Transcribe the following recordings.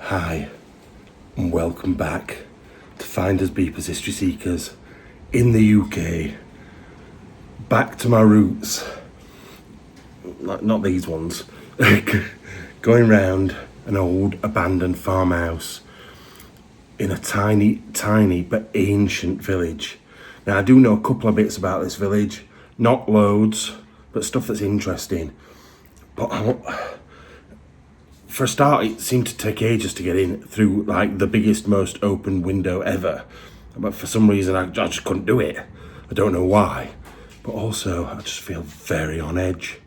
Hi, and welcome back to Finders Beepers History Seekers in the UK. Back to my roots. Not these ones. Going round an old abandoned farmhouse in a tiny but ancient village. Now I do know a couple of bits about this village, not loads, but stuff that's interesting. But for a start, it seemed to take ages to get in through like the biggest, most open window ever. But for some reason, I just couldn't do it. I don't know why. But also, I just feel very on edge.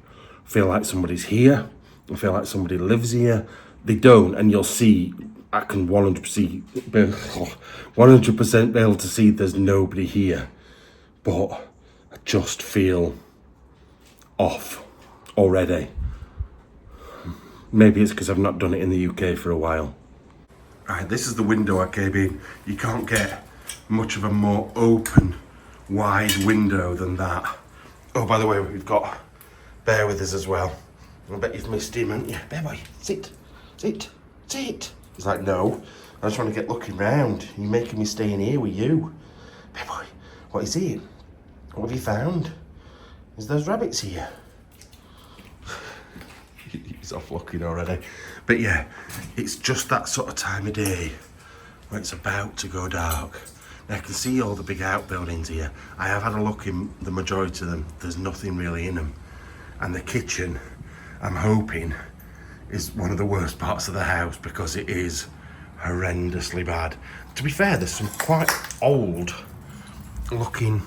I feel like somebody's here. I feel like somebody lives here. They don't, and you'll see, I can 100% be able to see there's nobody here. But I just feel off already. Maybe it's because I've not done it in the UK for a while. Right, this is the window I came in. You can't get much of a more open, wide window than that. Oh, by the way, we've got Bear with us as well. I bet you've missed him, haven't you? Bear boy, sit. He's like, no, I just want to get looking round. You're making me stay in here with you. Bear boy, what is it? What have you found? Is those rabbits here? He's off looking already. But yeah, it's just that sort of time of day where it's about to go dark. Now I can see all the big outbuildings here. I have had a look in the majority of them. There's nothing really in them. And the kitchen, I'm hoping, is one of the worst parts of the house because it is horrendously bad. To be fair, there's some quite old looking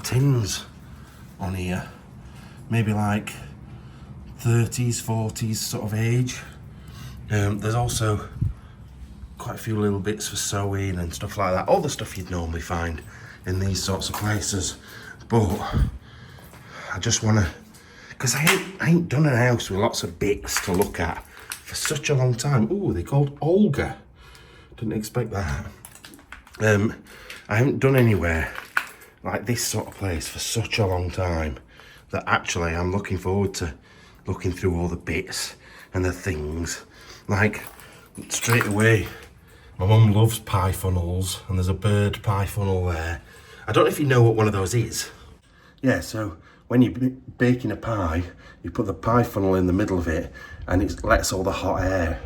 tins on here. Maybe like 30s, 40s sort of age. There's also quite a few little bits for sewing and stuff like that. All the stuff you'd normally find in these sorts of places. But I just want to, because I ain't done a house with lots of bits to look at for such a long time. Ooh, they're called Olga. Didn't expect that. I haven't done anywhere like this sort of place for such a long time that actually I'm looking forward to looking through all the bits and the things. Like, straight away, my mum loves pie funnels, and there's a bird pie funnel there. I don't know if you know what one of those is. Yeah, so when you're baking a pie, you put the pie funnel in the middle of it, and it lets all the hot air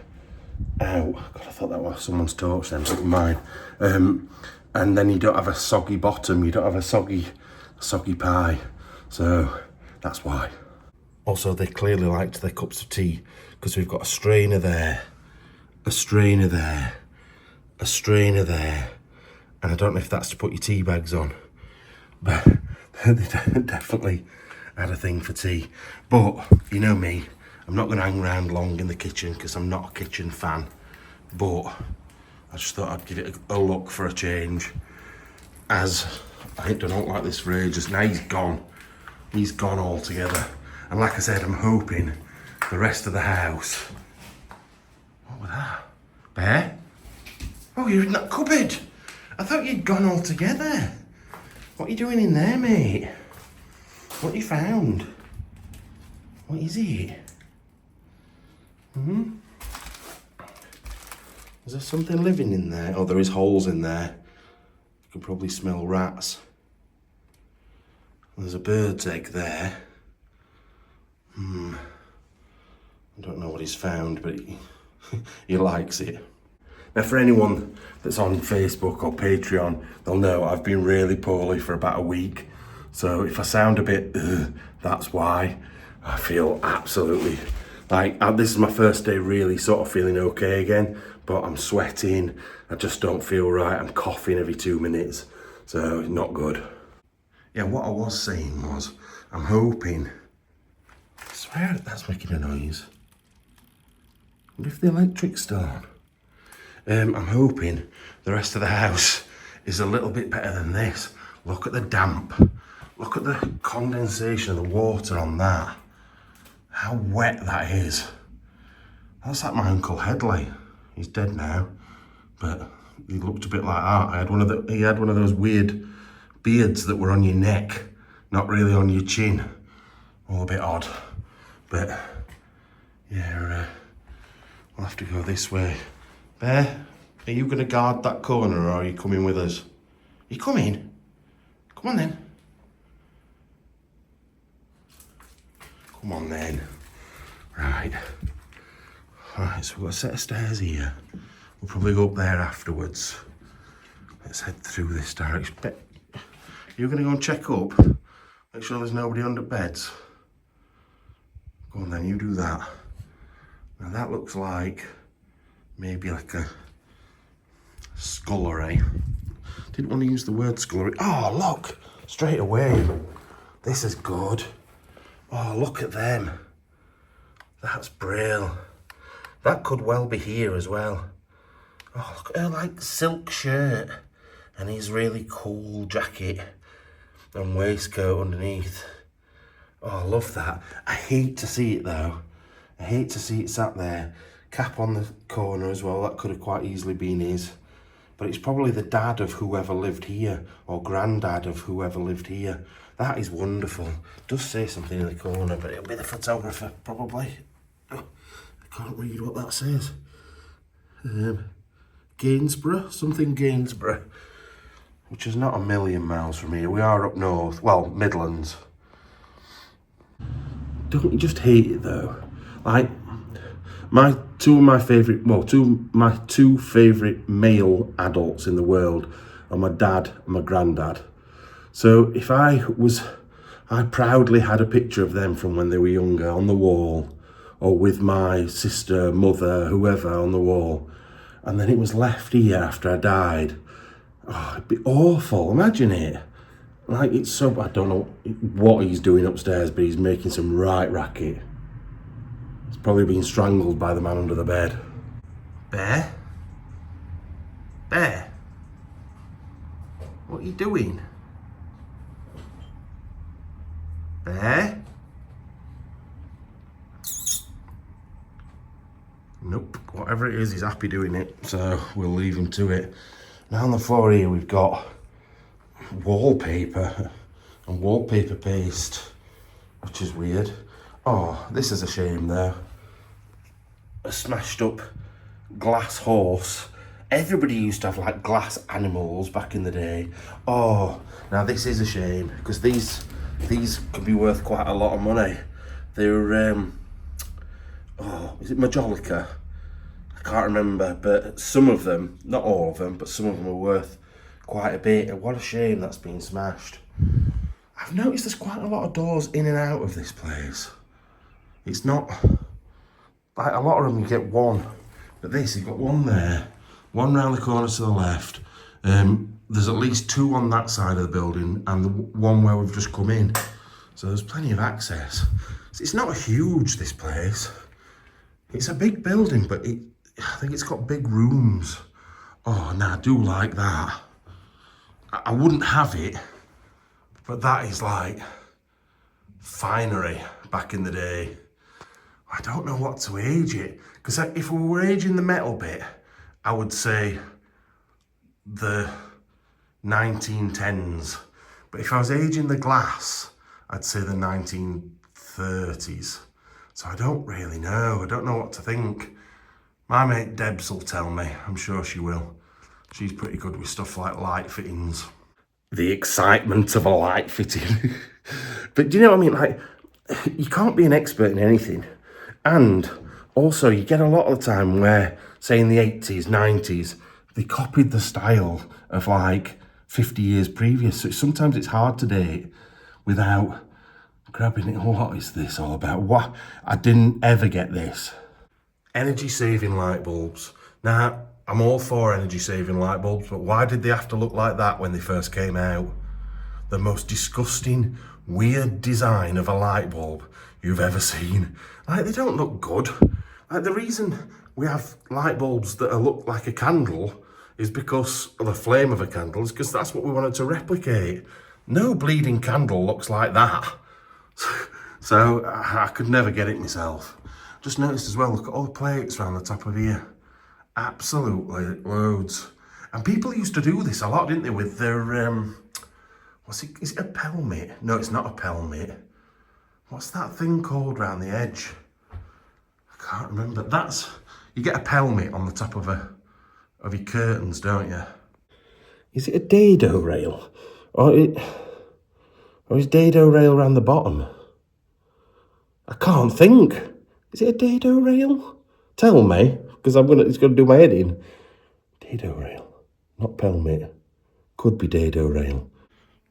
out. God, I thought that was someone's torch then, something mine. And then you don't have a soggy bottom, you don't have a soggy pie. So that's why. Also, they clearly liked their cups of tea because we've got a strainer there, a strainer there, a strainer there. And I don't know if that's to put your tea bags on, but they definitely had a thing for tea. But you know me, I'm not going to hang around long in the kitchen because I'm not a kitchen fan. But I just thought I'd give it a look for a change, as I ain't done out like this for ages. Now he's gone. He's gone altogether. And like I said, I'm hoping the rest of the house... What was that? Bear? Oh, you're in that cupboard. I thought you'd gone altogether. What are you doing in there, mate? What you found? What is it? Is there something living in there? Oh, there is holes in there. You can probably smell rats. There's a bird's egg there. I don't know what he's found, but he likes it. Now, for anyone that's on Facebook or Patreon, they'll know I've been really poorly for about a week. So if I sound a bit, that's why. I feel absolutely like, this is my first day really sort of feeling okay again, but I'm sweating. I just don't feel right. I'm coughing every 2 minutes. So not good. Yeah, what I was saying was, I'm hoping, I swear that's making a noise. I wonder if the electric's still on. I'm hoping the rest of the house is a little bit better than this. Look at the damp. Look at the condensation of the water on that. How wet that is. That's like my Uncle Headley. He's dead now, but he looked a bit like that. He had one of those weird beards that were on your neck, not really on your chin. All a bit odd. But yeah, We'll have to go this way. Bear, are you going to guard that corner or are you coming with us? You coming? Come on then. Come on then. Right. Alright, so we've got a set of stairs here. We'll probably go up there afterwards. Let's head through this direction. You're going to go and check up? Make sure there's nobody under beds. Go on then, you do that. Now that looks like maybe like a scullery. Didn't want to use the word scullery. Oh, look! Straight away. This is good. Oh, look at them. That's brilliant. That could well be here as well. Oh, look at her like silk shirt and his really cool jacket and waistcoat underneath. Oh, I love that. I hate to see it though. I hate to see it sat there. Cap on the corner as well. That could have quite easily been his. But it's probably the dad of whoever lived here, or granddad of whoever lived here. That is wonderful. It does say something in the corner, but it'll be the photographer, probably. Oh, I can't read what that says. Gainsborough? Something Gainsborough. Which is not a million miles from here. We are up north. Well, Midlands. Don't you just hate it though? Like, two favourite male adults in the world are my dad and my granddad. So if I proudly had a picture of them from when they were younger on the wall, or with my sister, mother, whoever on the wall, and then it was left here after I died. Oh, it'd be awful. Imagine it. Like, it's so, I don't know what he's doing upstairs, but he's making some right racket. He's probably been strangled by the man under the bed. Bear? Bear? What are you doing? Bear? Nope, whatever it is, he's happy doing it, so we'll leave him to it. Now on the floor here we've got wallpaper and wallpaper paste, which is weird. Oh, this is a shame though. A smashed up glass horse. Everybody used to have like glass animals back in the day. Oh, now this is a shame because these can be worth quite a lot of money. They're oh, is it Majolica? I can't remember, but some of them, not all of them, but some of them are worth quite a bit. And what a shame that's been smashed. I've noticed there's quite a lot of doors in and out of this place. It's not, like a lot of them you get one, but this, you've got one there, one round the corner to the left. There's at least two on that side of the building and the one where we've just come in. So there's plenty of access. It's not huge, this place. It's a big building, but I think it's got big rooms. Oh, no, I do like that. I wouldn't have it, but that is like finery back in the day. I don't know what to age it, because if we were aging the metal bit, I would say the 1910s. But if I was aging the glass, I'd say the 1930s. So I don't really know. I don't know what to think. My mate Debs will tell me. I'm sure she will. She's pretty good with stuff like light fittings. The excitement of a light fitting. But do you know what I mean? Like, you can't be an expert in anything. And also, you get a lot of the time where, say in the 80s, 90s, they copied the style of like 50 years previous. So sometimes it's hard to date without grabbing it. What is this all about? What? I didn't ever get this. Energy saving light bulbs. Now, I'm all for energy saving light bulbs, but why did they have to look like that when they first came out? The most disgusting, weird design of a light bulb you've ever seen. Like, they don't look good. Like, the reason we have light bulbs that look like a candle is because of the flame of a candle, is because that's what we wanted to replicate. No bleeding candle looks like that. So I could never get it myself. Just noticed as well, look at all the plates around the top of here. Absolutely loads. And people used to do this a lot, didn't they, with their, what's it, is it a pelmet? No, it's not a pelmet. What's that thing called round the edge? I can't remember. That's, You get a pelmet on the top of your curtains, don't you? Is it a dado rail? Or is dado rail around the bottom? I can't think. Is it a dado rail? Tell me, because it's gonna do my head in. Dado rail, not pelmet. Could be dado rail.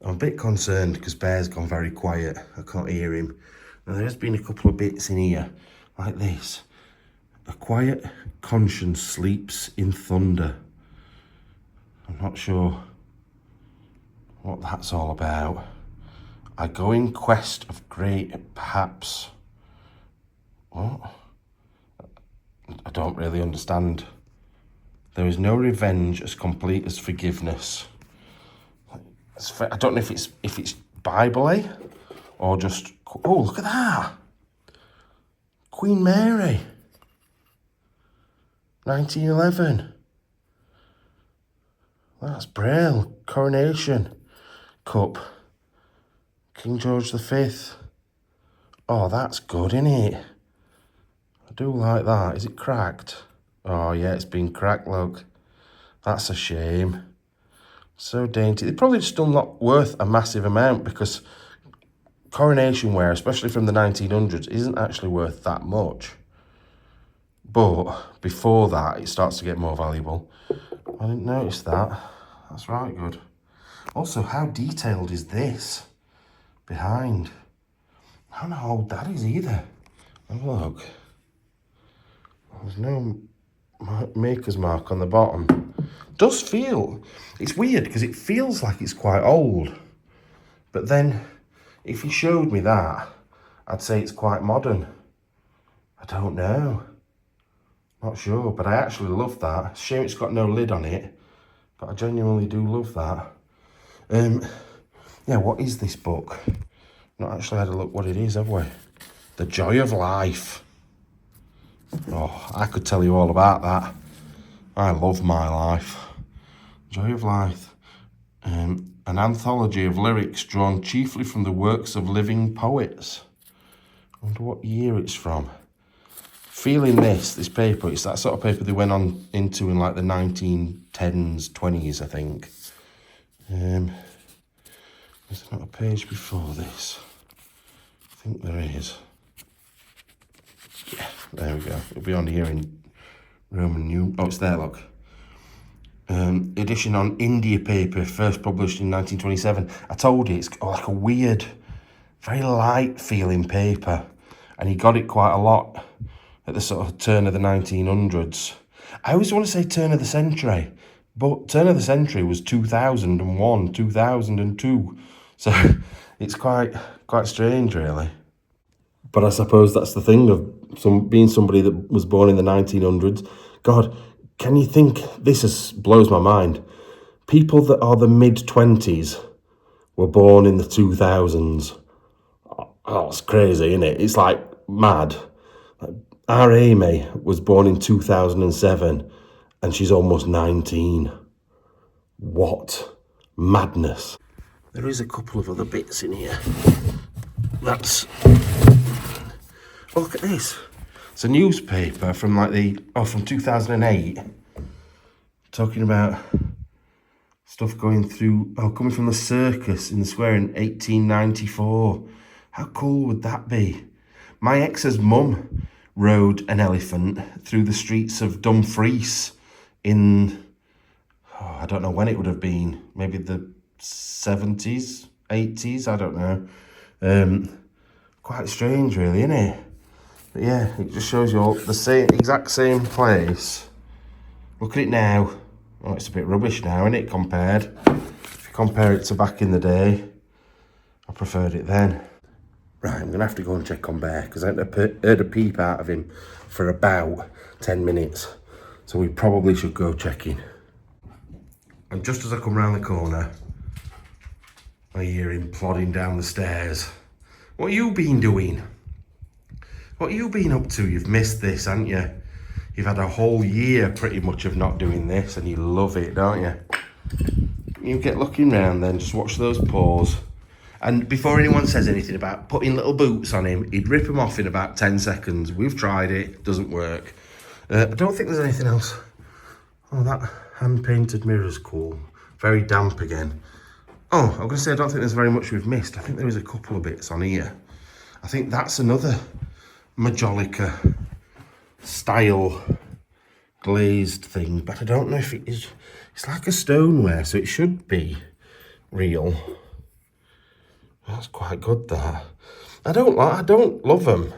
I'm a bit concerned because Bear's gone very quiet. I can't hear him. Now there has been a couple of bits in here, like this. A quiet conscience sleeps in thunder. I'm not sure what that's all about. I go in quest of great, perhaps. What? I don't really understand. There is no revenge as complete as forgiveness. I don't know if it's Bible-y or just... Oh, look at that! Queen Mary. 1911. That's Braille. Coronation. Cup. King George V. Oh, that's good, isn't it? I do like that. Is it cracked? Oh, yeah, it's been cracked, look. That's a shame. So dainty. They're probably still not worth a massive amount because coronation ware, especially from the 1900s, isn't actually worth that much. But before that, it starts to get more valuable. I didn't notice that. That's right good. Also, how detailed is this behind? I don't know how old that is either. Have a look. There's no maker's mark on the bottom. Does feel, it's weird because it feels like it's quite old. But then, if you showed me that, I'd say it's quite modern. I don't know. Not sure, but I actually love that. Shame it's got no lid on it, but I genuinely do love that. Yeah, what is this book? Not actually had a look what it is, have we? The Joy of Life. Oh, I could tell you all about that. I love my life. Joy of Life. An anthology of lyrics drawn chiefly from the works of living poets. I wonder what year it's from. Feeling this paper, it's that sort of paper they went on into in like the 1910s, 20s, I think. Is there not a page before this? I think there is. Yeah, there we go. It'll be on here in Roman New. Oh, it's there, look. Edition on India paper, first published in 1927. I told you, it's like a weird, very light feeling paper. And he got it quite a lot at the sort of turn of the 1900s. I always want to say turn of the century, but turn of the century was 2001, 2002. So it's quite strange, really. But I suppose that's the thing of being somebody that was born in the 1900s. God, can you think, blows my mind. People that are the mid-20s were born in the 2000s. Oh, it's crazy, isn't it? It's like mad. Our Amy was born in 2007 and she's almost 19. What madness. There is a couple of other bits in here. Oh, look at this. It's a newspaper from from 2008. Talking about stuff coming from the circus in the square in 1894. How cool would that be? My ex's mum rode an elephant through the streets of Dumfries in, I don't know when it would have been, maybe the 70s, 80s, I don't know. Quite strange really, isn't it? But yeah, it just shows you all the exact same place. Look at it now. Oh, it's a bit rubbish now, isn't it, compared? If you compare it to back in the day, I preferred it then. Right, I'm going to have to go and check on Bear, because I heard a peep out of him for about 10 minutes. So we probably should go check in. And just as I come round the corner, I hear him plodding down the stairs. What have you been doing? What have you been up to? You've missed this, haven't you? You've had a whole year pretty much of not doing this, and you love it, don't you? You get looking round then, just watch those paws. And before anyone says anything about putting little boots on him, he'd rip them off in about 10 seconds. We've tried it, doesn't work. I don't think there's anything else. Oh, that hand-painted mirror's cool. Very damp again. Oh, I'm going to say I don't think there's very much we've missed. I think there is a couple of bits on here. I think that's another Majolica style glazed thing, but I don't know if it is. It's like a stoneware, so it should be real. That's quite good, that. I don't love them.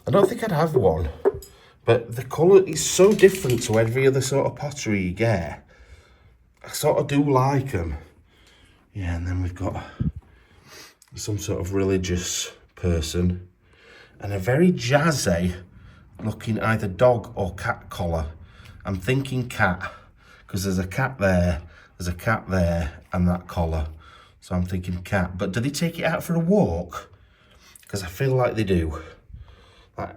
I don't think I'd have one, but the colour is so different to every other sort of pottery you get. I sort of do like them. Yeah, and then we've got some sort of religious person and a very jazzy looking either dog or cat collar. I'm thinking cat, because there's a cat there, and that collar. So I'm thinking cat. But do they take it out for a walk? Because I feel like they do. Like,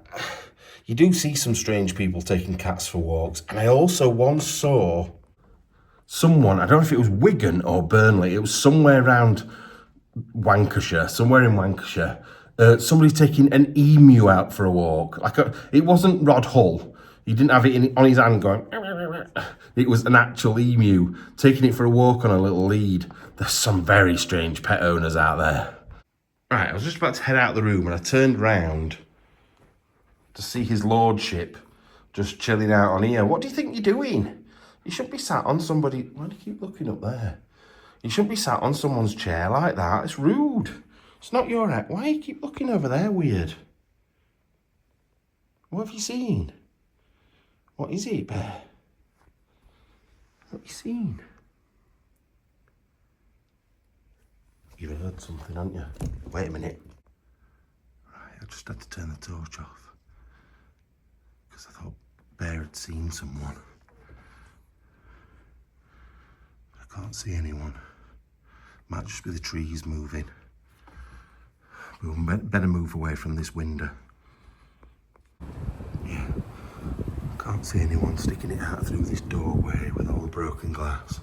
you do see some strange people taking cats for walks. And I also once saw someone, I don't know if it was Wigan or Burnley, it was somewhere around Lancashire, somewhere in Lancashire, somebody taking an emu out for a walk. It wasn't Rod Hull. He didn't have it on his hand going, it was an actual emu, taking it for a walk on a little lead. There's some very strange pet owners out there. Right, I was just about to head out the room and I turned round to see his lordship just chilling out on here. What do you think you're doing? You shouldn't be sat on somebody. Why do you keep looking up there? You shouldn't be sat on someone's chair like that. It's rude. It's not your act. Why do you keep looking over there weird? What have you seen? What is it, Bear? What have you seen? You've heard something, haven't you? Wait a minute. Right, I just had to turn the torch off because I thought Bear had seen someone. I can't see anyone. Might just be the trees moving. We'll better move away from this window. Yeah, can't see anyone sticking it out through this doorway with all the broken glass.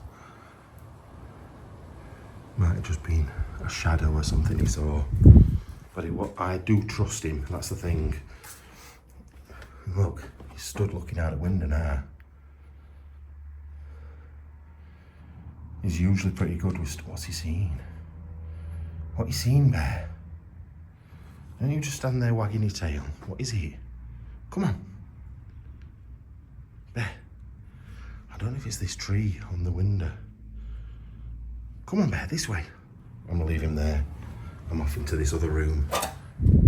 Might have just been a shadow or something he saw. But I do trust him, that's the thing. Look, he's stood looking out the window now. He's usually pretty good with what's he seen? What you seen, Bear? Don't you just stand there wagging your tail? What is it? Come on. Bear. I don't know if it's this tree on the window. Come on, Bear, this way. I'm gonna leave him there. I'm off into this other room.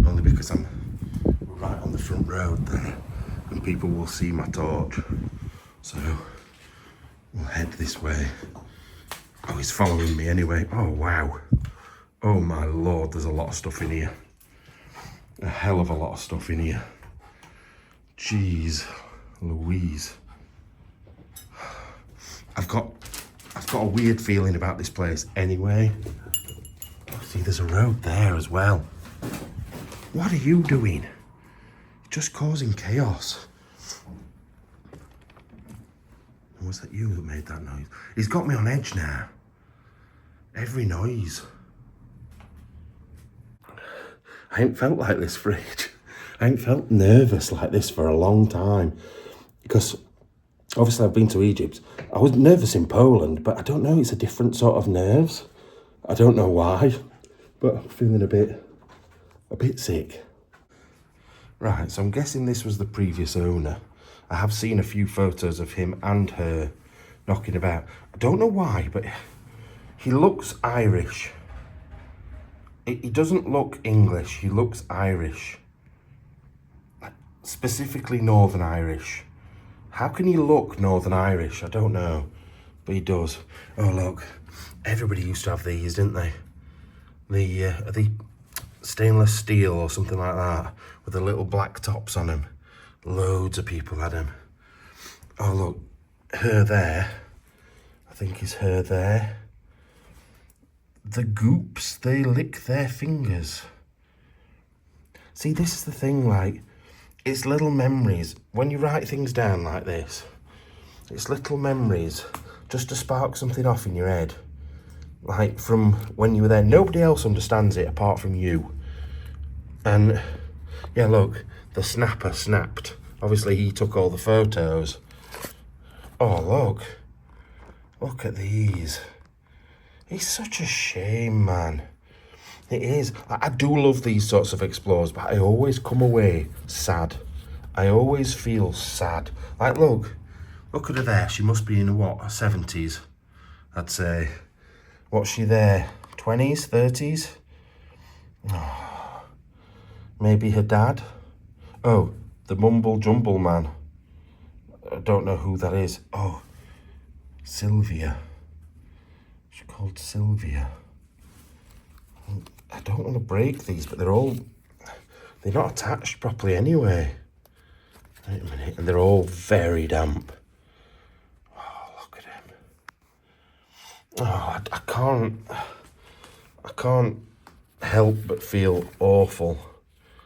Only because I'm right on the front road there and people will see my torch. So we'll head this way. Oh, he's following me anyway. Oh, wow. Oh, my Lord, there's a lot of stuff in here. A hell of a lot of stuff in here. Jeez Louise. I've got a weird feeling about this place anyway. Oh, see, there's a road there as well. What are you doing? You're just causing chaos. Was that you that made that noise? He's got me on edge now. Every noise. I ain't felt like this for age. I ain't felt nervous like this for a long time. Because obviously I've been to Egypt. I was nervous in Poland, but I don't know, it's a different sort of nerves. I don't know why, but I'm feeling a bit sick. Right, so I'm guessing this was the previous owner. I have seen a few photos of him and her knocking about. I don't know why, but he looks Irish. He doesn't look English, he looks Irish. Specifically Northern Irish. How can he look Northern Irish? I don't know, but he does. Oh, look, everybody used to have these, didn't they? Are they stainless steel or something like that, with the little black tops on them. Loads of people had them. Oh, look, her there. I think it's her there. The goops, they lick their fingers. See, this is the thing, like, it's little memories. When you write things down like this, it's little memories just to spark something off in your head. Like, from when you were there. Nobody else understands it apart from you. And, yeah, look, the snapper snapped Obviously, he took all the photos. Oh, look at these. It's such a shame, man. It is. I do love these sorts of explores, but I always come away sad. I always feel sad. Like, look at her there. She must be in a what, 70s, I'd say. What's she there? 20s, 30s? Oh, maybe her dad? Oh, the mumble jumble man. I don't know who that is. Oh, Sylvia. She's called Sylvia. I don't want to break these, but they're not attached properly anyway. Wait a minute, and they're all very damp. Oh, look at him. Oh, I can't help but feel awful.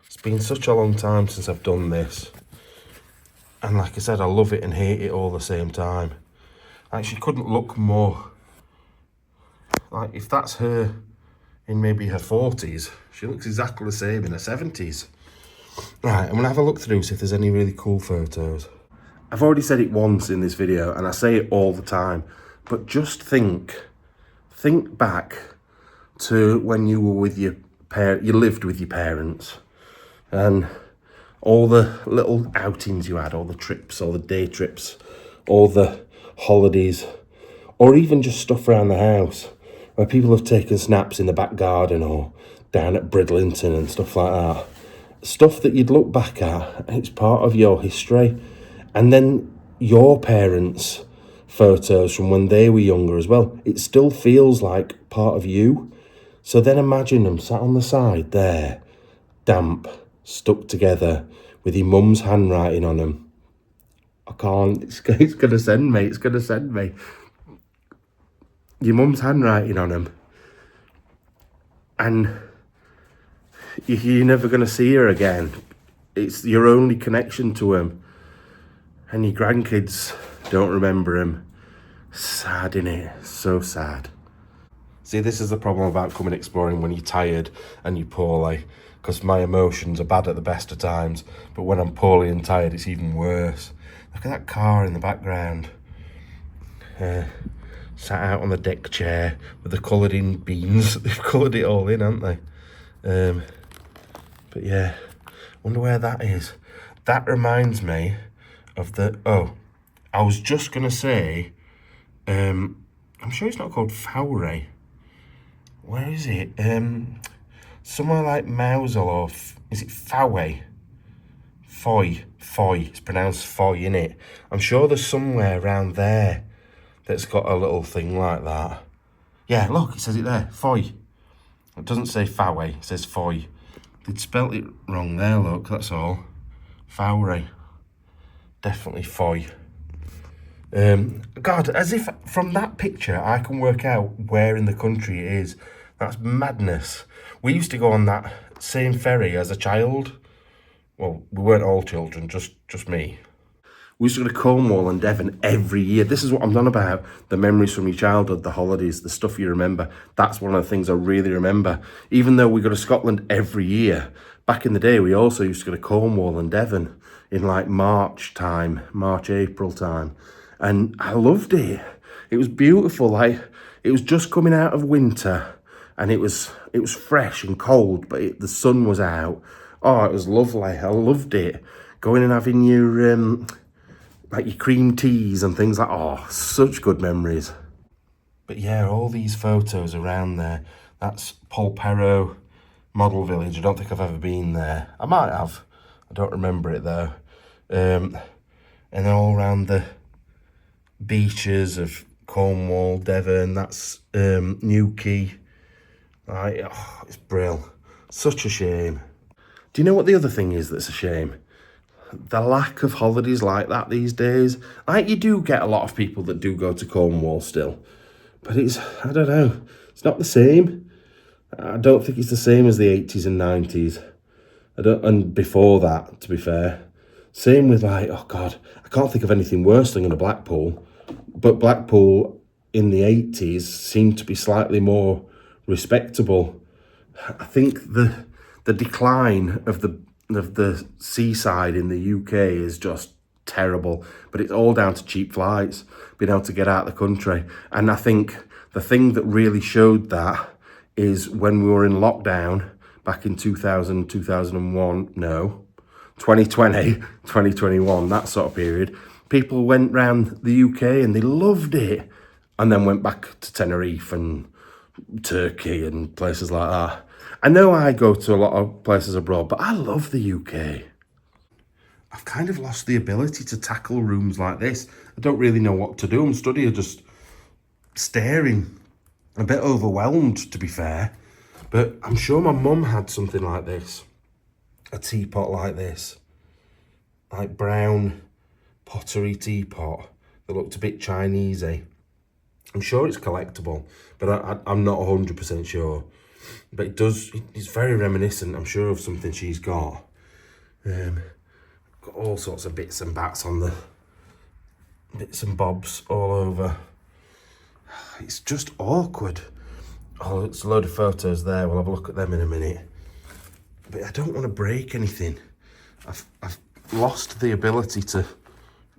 It's been such a long time since I've done this. And like I said, I love it and hate it all the same time. Like, she couldn't look more... Like, if that's her in maybe her 40s, she looks exactly the same in her 70s. Right, I'm going to have a look through, see if there's any really cool photos. I've already said it once in this video, and I say it all the time, but just think back to when you were with you lived with your parents, and all the little outings you had, all the trips, all the day trips, all the holidays, or even just stuff around the house, where people have taken snaps in the back garden or down at Bridlington and stuff like that. Stuff that you'd look back at, it's part of your history. And then your parents' photos from when they were younger as well, it still feels like part of you. So then imagine them sat on the side there, damp, stuck together, with your mum's handwriting on them. I can't, it's going to send me. Your mum's handwriting on them. And you're never going to see her again. It's your only connection to him. And your grandkids don't remember him. Sad, innit? So sad. See, this is the problem about coming exploring when you're tired and you're poorly. Because my emotions are bad at the best of times. But when I'm poorly and tired, it's even worse. Look at that car in the background. Sat out on the deck chair with the coloured in beans. They've coloured it all in, haven't they? But yeah, wonder where that is. That reminds me of the... Oh, I was just going to say... I'm sure it's not called Fowray. Where is it? Somewhere like Mousel or... Is it Fowey? Foy. It's pronounced Foy, innit? I'm sure there's somewhere around there that's got a little thing like that. Yeah, look, it says it there. Foy. It doesn't say Fowey, it says Foy. They'd spelt it wrong there, look, that's all. Fowray. Definitely Foy. God, as if from that picture I can work out where in the country it is. That's madness. We used to go on that same ferry as a child. Well, we weren't all children, just me. We used to go to Cornwall and Devon every year. This is what I'm on about. The memories from your childhood, the holidays, the stuff you remember. That's one of the things I really remember. Even though we go to Scotland every year, back in the day, we also used to go to Cornwall and Devon in like March, April time. And I loved it. It was beautiful. Like, it was just coming out of winter and it was fresh and cold, but the sun was out. Oh, it was lovely. I loved it. Going and having your... like your cream teas and things like, oh, such good memories. But yeah, all these photos around there, that's Polperro Model Village. I don't think I've ever been there. I might have. I don't remember it though. And then all around the beaches of Cornwall, Devon, that's Newquay. Like, oh, it's brilliant. Such a shame. Do you know what the other thing is that's a shame? The lack of holidays like that these days. Like, you do get a lot of people that do go to Cornwall still, but it's, I don't know, it's not the same. I don't think it's the same as the 80s and 90s. And before that, to be fair. Same with like, oh God, I can't think of anything worse than going to Blackpool. But Blackpool in the 80s seemed to be slightly more respectable. I think the decline of the the seaside in the UK is just terrible, but it's all down to cheap flights, being able to get out of the country. And I think the thing that really showed that is when we were in lockdown back in 2000, 2001, no, 2020, 2021, that sort of period, people went round the UK and they loved it, and then went back to Tenerife and Turkey and places like that. I know I go to a lot of places abroad, but I love the UK. I've kind of lost the ability to tackle rooms like this. I don't really know what to do. I'm studying, just staring, a bit overwhelmed, to be fair. But I'm sure my mum had something like this, a teapot like this, like brown pottery teapot that looked a bit Chinesey. I'm sure it's collectible, but I'm not 100% sure. But it's very reminiscent, I'm sure, of something she's got. Got all sorts of bits and bats on the bits and bobs all over. It's just awkward. Oh, it's a load of photos there. We'll have a look at them in a minute. But I don't want to break anything. I've lost the ability to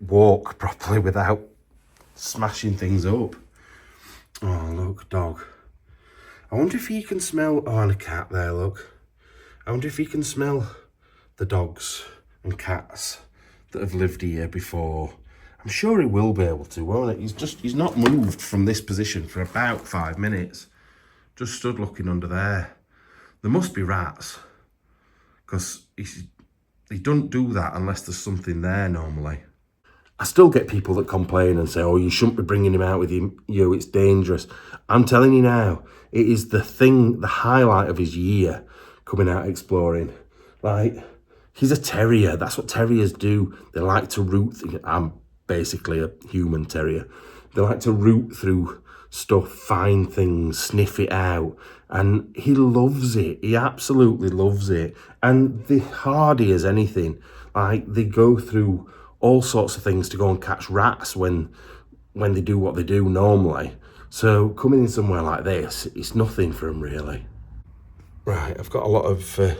walk properly without smashing things up. Oh, look, dog. I wonder if he can smell... Oh, and a cat there, look. I wonder if he can smell the dogs and cats that have lived here before. I'm sure he will be able to, won't he? He's not moved from this position for about 5 minutes. Just stood looking under there. There must be rats, because he don't do that unless there's something there normally. I still get people that complain and say, oh, you shouldn't be bringing him out with you, it's dangerous. I'm telling you now, it is the highlight of his year, coming out exploring. Like, he's a terrier. That's what terriers do. They like to root. I'm basically a human terrier. They like to root through stuff, find things, sniff it out. And he loves it. He absolutely loves it. And they're hardy as anything. Like, they go through all sorts of things to go and catch rats when they do what they do normally. So coming in somewhere like this, it's nothing for them really. Right, I've got a lot of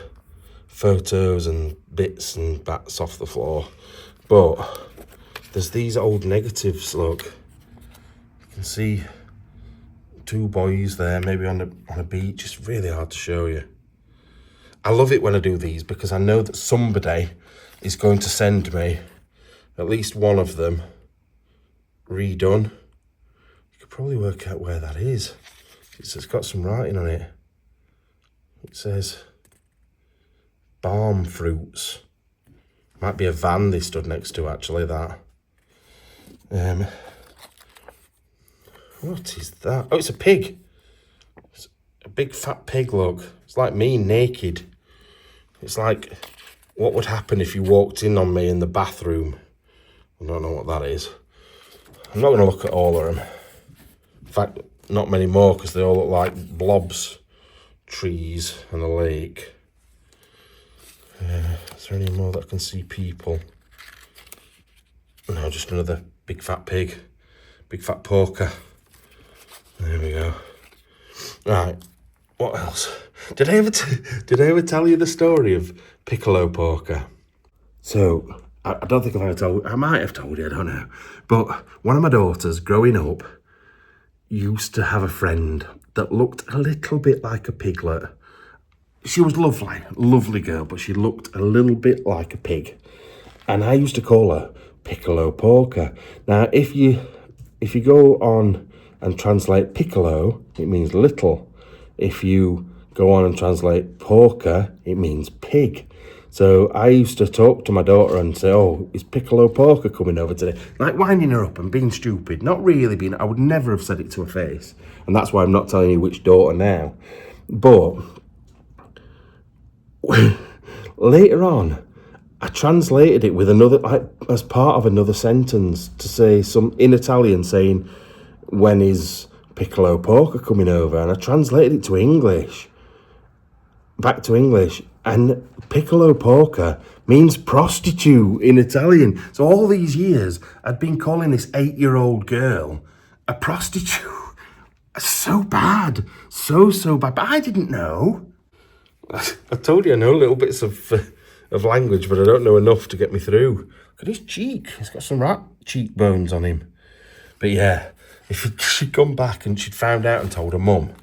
photos and bits and bats off the floor, but there's these old negatives, look. You can see 2 boys there, maybe on a beach. It's really hard to show you. I love it when I do these because I know that somebody is going to send me at least one of them redone. You could probably work out where that is. It's got some writing on it. It says balm fruits. Might be a van they stood next to, actually, that. What is that? Oh, it's a pig. It's a big fat pig, look. It's like me, naked. It's like what would happen if you walked in on me in the bathroom. I don't know what that is. I'm not going to look at all of them. In fact, not many more, because they all look like blobs, trees and a lake. Is there any more that I can see people? No, just another big fat pig. Big fat porker. There we go. Right, what else? Did I ever tell you the story of Piccolo Porker? So, I don't think I've ever told... I might have told you, I don't know. But one of my daughters, growing up, used to have a friend that looked a little bit like a piglet. She was lovely girl, but she looked a little bit like a pig. And I used to call her Piccolo Porker. Now, if you go on and translate piccolo, it means little. If you go on and translate porker, it means pig. So I used to talk to my daughter and say, oh, is Piccolo Porker coming over today? Like winding her up and being stupid. Not really being... I would never have said it to her face. And that's why I'm not telling you which daughter now. But later on, I translated it with another, like, as part of another sentence, to say some in Italian, saying, when is Piccolo Porker coming over? And I translated it to English, back to English, and Piccolo Porker means prostitute in Italian. So all these years, I'd been calling this 8-year-old girl a prostitute. So bad, so bad, but I didn't know. I told you I know little bits of of language, but I don't know enough to get me through. Look at his cheek. He's got some rat cheekbones on him. But yeah, if she'd come back and she'd found out and told her mum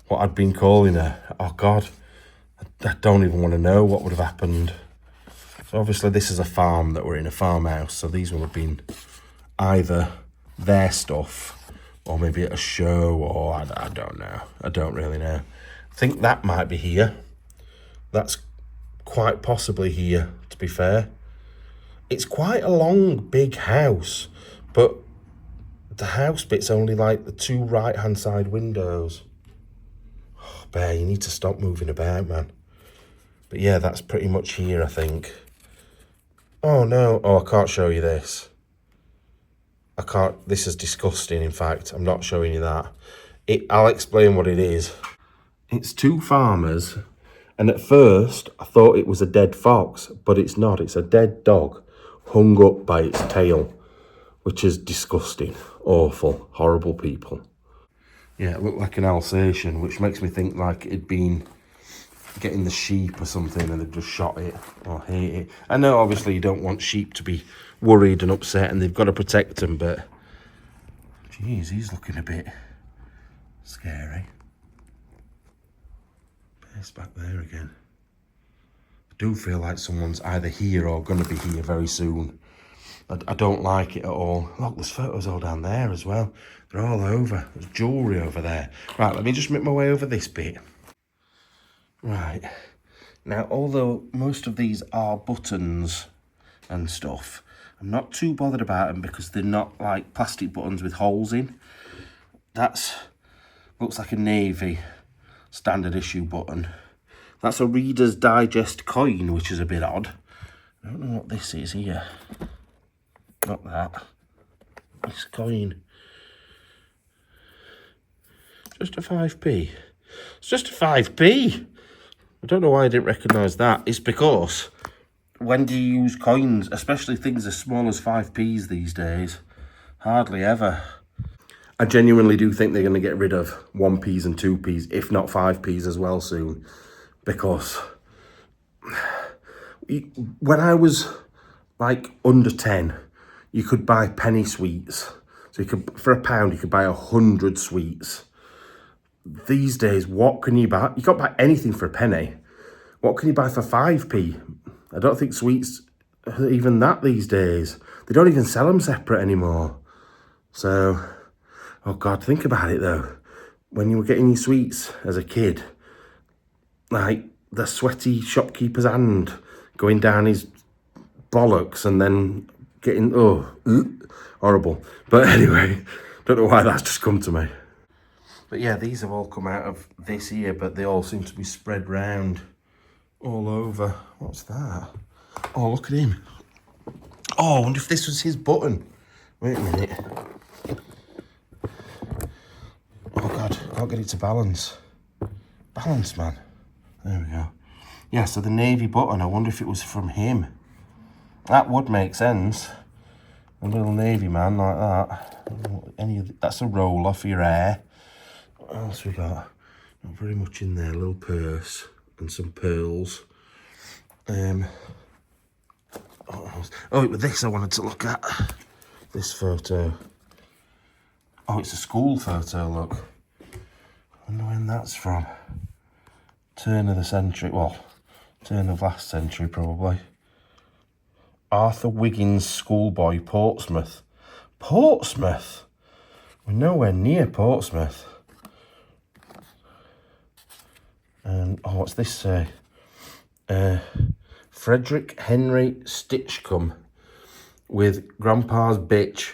what I'd been calling her, oh God, I don't even want to know what would have happened. So obviously this is a farm that we're in, a farmhouse, so these will have been either their stuff or maybe at a show, or I don't know. I don't really know. I think that might be here. That's quite possibly here, to be fair. It's quite a long, big house, but the house bit's only like the 2 right-hand side windows. Oh, Bear, you need to stop moving about, man. But yeah, that's pretty much here, I think. Oh, no. Oh, I can't show you this. I can't. This is disgusting, in fact. I'm not showing you that. I'll explain what it is. It's 2 farmers, and at first I thought it was a dead fox, but it's not. It's a dead dog hung up by its tail, which is disgusting, awful, horrible people. Yeah, it looked like an Alsatian, which makes me think like it'd been getting the sheep or something and they've just shot it or hate it. I know obviously you don't want sheep to be worried and upset and they've got to protect them, but geez, he's looking a bit scary. It's back there again. I do feel like someone's either here or going to be here very soon. I don't like it at all. Look, there's photos all down there as well. They're all over. There's jewellery over there. Right, let me just make my way over this bit. Right. Now, although most of these are buttons and stuff, I'm not too bothered about them because they're not like plastic buttons with holes in. Looks like a Navy standard issue button. That's a Reader's Digest coin, which is a bit odd. I don't know what this is here. Not that. This coin. Just a 5p. It's just a 5p. I don't know why I didn't recognise that. It's because when do you use coins, especially things as small as 5p's these days? Hardly ever. I genuinely do think they're going to get rid of 1p's and 2p's, if not 5p's as well soon. Because when I was like under 10, you could buy penny sweets. So you could, for £1, you could buy 100 sweets. These days, what can you buy? You can't buy anything for a penny. What can you buy for 5p? I don't think sweets are even that these days. They don't even sell them separate anymore. So, oh God, think about it though. When you were getting your sweets as a kid, like the sweaty shopkeeper's hand going down his bollocks and then getting, horrible. But anyway, don't know why that's just come to me. But yeah, these have all come out of this here, but they all seem to be spread round all over. What's that? Oh, look at him. Oh, I wonder if this was his button. Wait a minute. Oh God, can't get it to balance. Balance, man. There we go. Yeah, so the navy button, I wonder if it was from him. That would make sense. A little navy man like that. That's a roller for your hair. What else we got? Not very much in there. A little purse and some pearls. Oh, it was this I wanted to look at. This photo. Oh, it's a school photo, look. I wonder when that's from. Turn of the century. Well, turn of last century, probably. Arthur Wiggins Schoolboy, Portsmouth. Portsmouth? We're nowhere near Portsmouth. And, oh, what's this say? Frederick Henry Stitchcombe with Grandpa's bitch.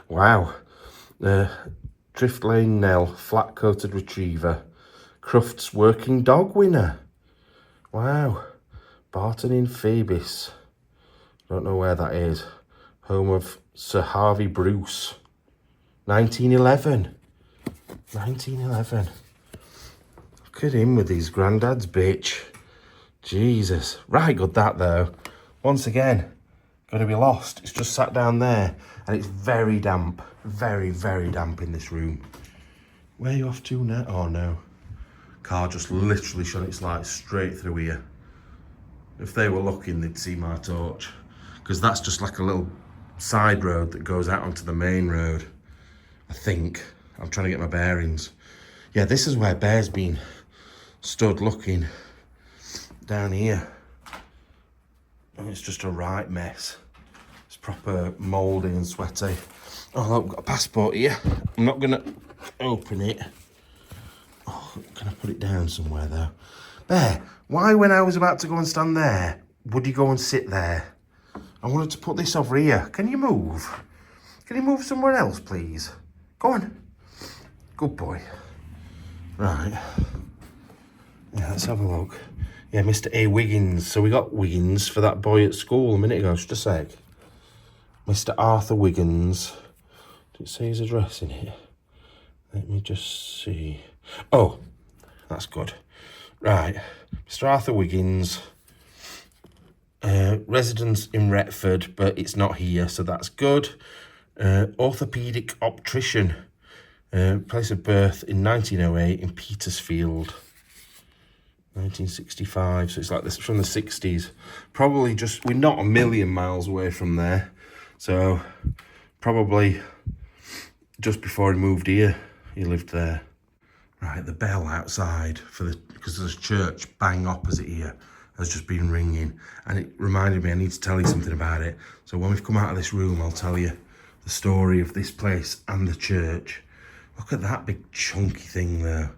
Wow. Drift Lane Nell, flat-coated retriever. Crufts working dog winner. Wow. Barton in Phoebus. Don't know where that is. Home of Sir Harvey Bruce. 1911. 1911. Look at him with his granddad's bitch. Jesus. Right good that though. Once again, gonna be lost. It's just sat down there and it's very damp. Very, very damp in this room. Where are you off to now? Oh no. Car just literally shone its light straight through here. If they were looking, they'd see my torch. Because that's just like a little side road that goes out onto the main road. I think. I'm trying to get my bearings. Yeah, this is where Bear's been stood looking down here. And it's just a right mess. It's proper mouldy and sweaty. Oh, look, I've got a passport here. I'm not going to open it. Oh, can I put it down somewhere, though? Bear, why when I was about to go and stand there, would you go and sit there? I wanted to put this over here. Can you move? Can you move somewhere else, please? Go on. Good boy. Right. Yeah, let's have a look. Yeah, Mr. A. Wiggins. So we got Wiggins for that boy at school a minute ago. Just a sec. Mr. Arthur Wiggins. Did it say his address in it? Let me just see. Oh, that's good. Right. Mr. Arthur Wiggins. Residence in Retford, but it's not here, so that's good. Orthopedic optician. Place of birth in 1908 in Petersfield. 1965, so it's like this from the 60s. Probably just, we're not a million miles away from there. So probably just before he moved here, he lived there. Right, the bell outside because there's a church bang opposite here has just been ringing, and it reminded me I need to tell you something about it. So when we've come out of this room, I'll tell you the story of this place and the church. Look at that big chunky thing there.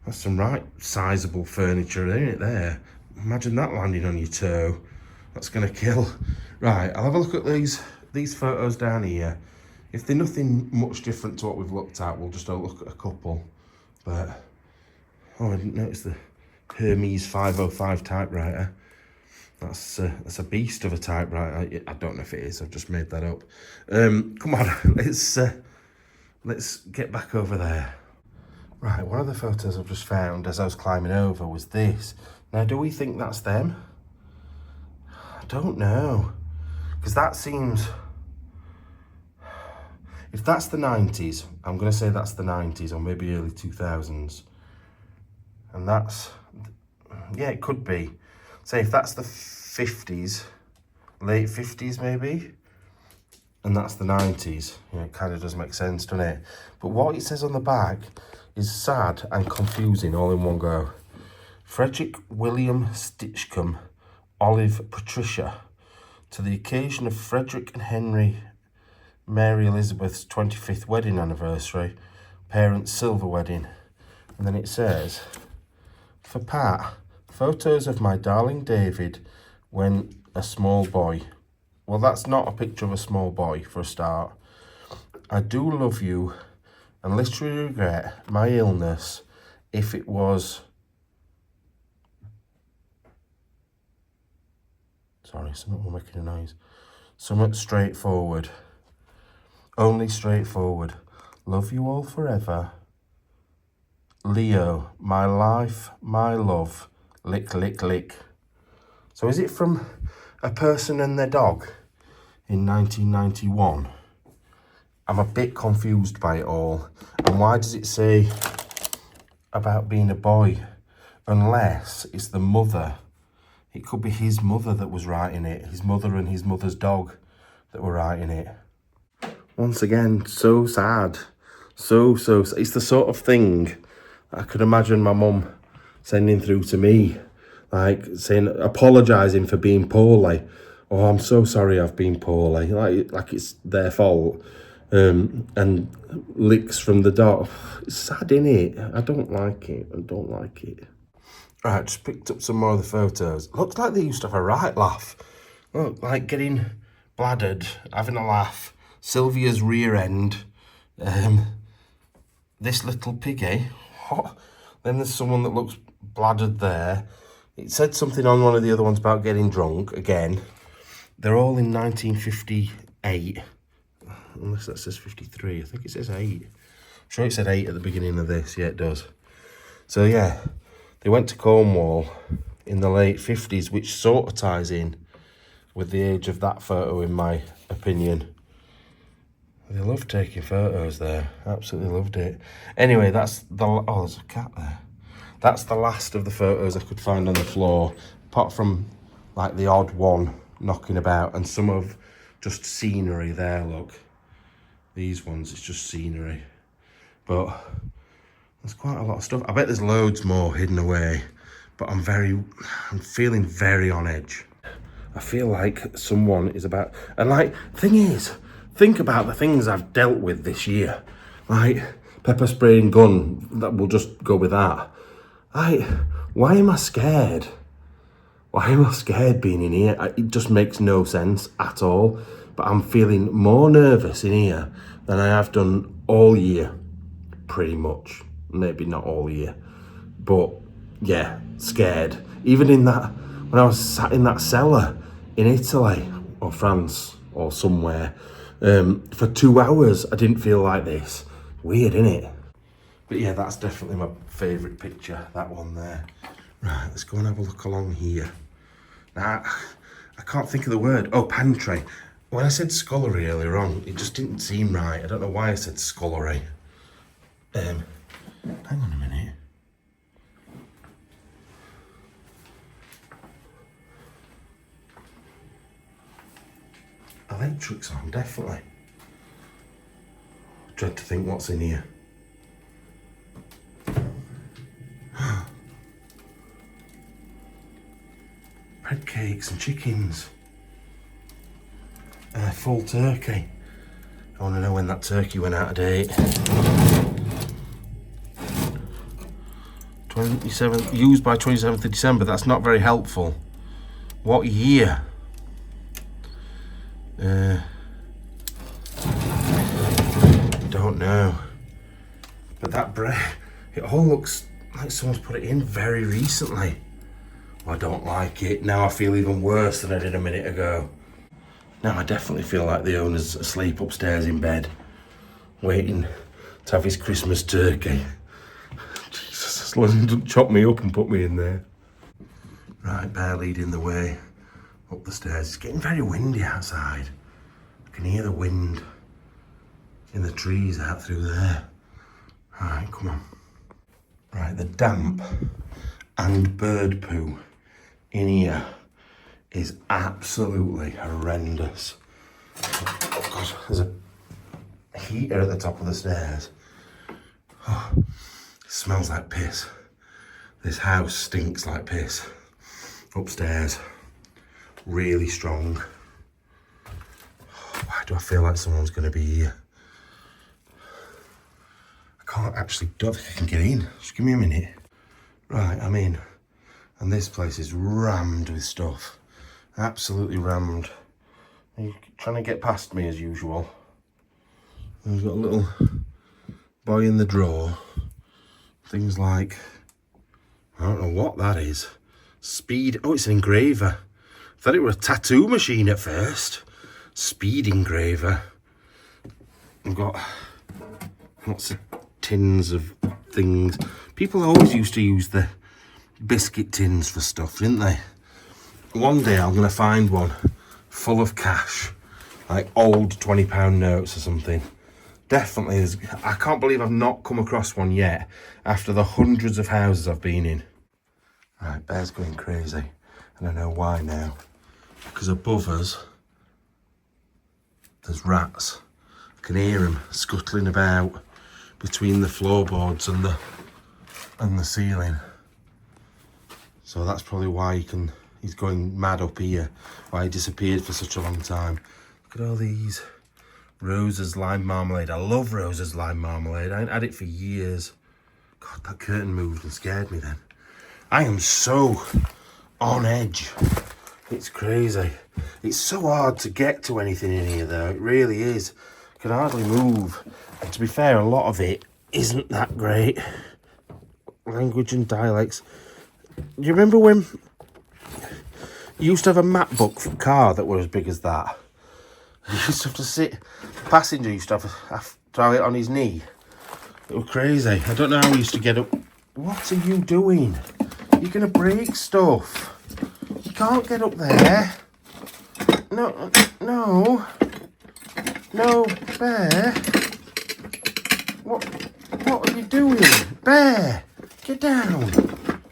That's some right sizable furniture, isn't it, there? Imagine that landing on your toe. That's going to kill. Right, I'll have a look at these photos down here. If they're nothing much different to what we've looked at, we'll just have a look at a couple. But, oh, I didn't notice the Hermes 505 typewriter. That's a beast of a typewriter. I don't know if it is, I've just made that up. Come on, let's get back over there. Right, one of the photos I've just found as I was climbing over was this. Now, do we think that's them? I don't know. Because that seems... If that's the 90s, I'm going to say that's the 90s or maybe early 2000s. And that's... Yeah, it could be. Say if that's the 50s, late 50s maybe, and that's the 90s. You know, it kind of does make sense, doesn't it? But what it says on the back is sad and confusing all in one go. Frederick William Stitchcombe, Olive Patricia. To the occasion of Frederick and Henry Mary Elizabeth's 25th wedding anniversary, parents' silver wedding. And then it says, for Pat, photos of my darling David when a small boy. Well, that's not a picture of a small boy for a start. I do love you and literally regret my illness if it was... Sorry, something was making a noise. Somewhat straightforward. Only straightforward. Love you all forever. Leo, my life, my love. Lick, lick, lick. So is it from a person and their dog in 1991? I'm a bit confused by it all. And why does it say about being a boy? Unless it's the mother. It could be his mother that was writing it. His mother and his mother's dog that were writing it. Once again, so sad. So sad. It's the sort of thing I could imagine my mum sending through to me. Like saying, apologising for being poorly. Oh, I'm so sorry I've been poorly. Like it's their fault. And licks from the dog. It's sad, innit? I don't like it. I don't like it. Right, just picked up some more of the photos. Looks like they used to have a right laugh. Look, like getting bladdered, having a laugh. Sylvia's rear end. This little piggy. What? Then there's someone that looks bladdered there. It said something on one of the other ones about getting drunk, again. They're all in 1958. Unless that says 53, I think it says 8. I'm sure it said 8 at the beginning of this, yeah it does. So yeah, they went to Cornwall in the late 50s, which sort of ties in with the age of that photo in my opinion. They loved taking photos there, absolutely loved it. Anyway, that's the, oh there's a cat there. That's the last of the photos I could find on the floor, apart from like the odd one knocking about, and some of just scenery there, look. These ones, it's just scenery. But there's quite a lot of stuff. I bet there's loads more hidden away, but I'm feeling very on edge. I feel like someone is about, and like, thing is, think about the things I've dealt with this year. Like, pepper spray and gun, that will just go with that. Like, why am I scared? Why am I scared being in here? It just makes no sense at all. But I'm feeling more nervous in here than I have done all year, pretty much. Maybe not all year, but yeah, scared. Even in that, when I was sat in that cellar in Italy or France or somewhere for 2 hours, I didn't feel like this. Weird, innit? But yeah, that's definitely my favourite picture, that one there. Right, let's go and have a look along here. Now, I can't think of the word. Oh, pantry. When I said scullery earlier on, it just didn't seem right. I don't know why I said scullery. Hang on a minute. Electrics on, definitely. Dread to think what's in here. Bread cakes and chickens. Full turkey. I want to know when that turkey went out of date. 27th, used by 27th of December. That's not very helpful. What year? Don't know. But that bread, it all looks like someone's put it in very recently. I don't like it. Now I feel even worse than I did a minute ago. Now I definitely feel like the owner's asleep upstairs in bed, waiting to have his Christmas turkey. Jesus, as long as he doesn't chop me up and put me in there. Right, Bear leading the way up the stairs. It's getting very windy outside. I can hear the wind in the trees out through there. Right, come on. Right, the damp and bird poo in here is absolutely horrendous. Oh God, there's a heater at the top of the stairs. Oh, it smells like piss. This house stinks like piss. Upstairs, really strong. Why do I feel like someone's gonna be here? Don't think I can get in. Just give me a minute. Right, I'm in. And this place is rammed with stuff. Absolutely rammed. You're trying to get past me as usual. And we've got a little boy in the drawer. Things like, I don't know what that is. Speed, oh, it's an engraver. I thought it were a tattoo machine at first. Speed engraver. We've got lots of tins of things. People always used to use the biscuit tins for stuff, didn't they? One day I'm going to find one full of cash, like old £20 notes or something. Definitely, I can't believe I've not come across one yet after the hundreds of houses I've been in. Right, Bear's going crazy, and I know why now. Because above us, there's rats. I can hear them scuttling about between the floorboards and the ceiling. So that's probably why he's going mad up here, why he disappeared for such a long time. Look at all these. Rosa's lime marmalade. I love Rosa's lime marmalade. I ain't had it for years. God, that curtain moved and scared me then. I am so on edge. It's crazy. It's so hard to get to anything in here though. It really is. I can hardly move. And to be fair, a lot of it isn't that great. Language and dialects. Do you remember when you used to have a MacBook car that was as big as that? You used to have to sit, the passenger used to have to have it on his knee. It was crazy. I don't know how he used to get up. What are you doing? You're going to break stuff. You can't get up there. No, no. No, Bear. What are you doing? Bear, get down.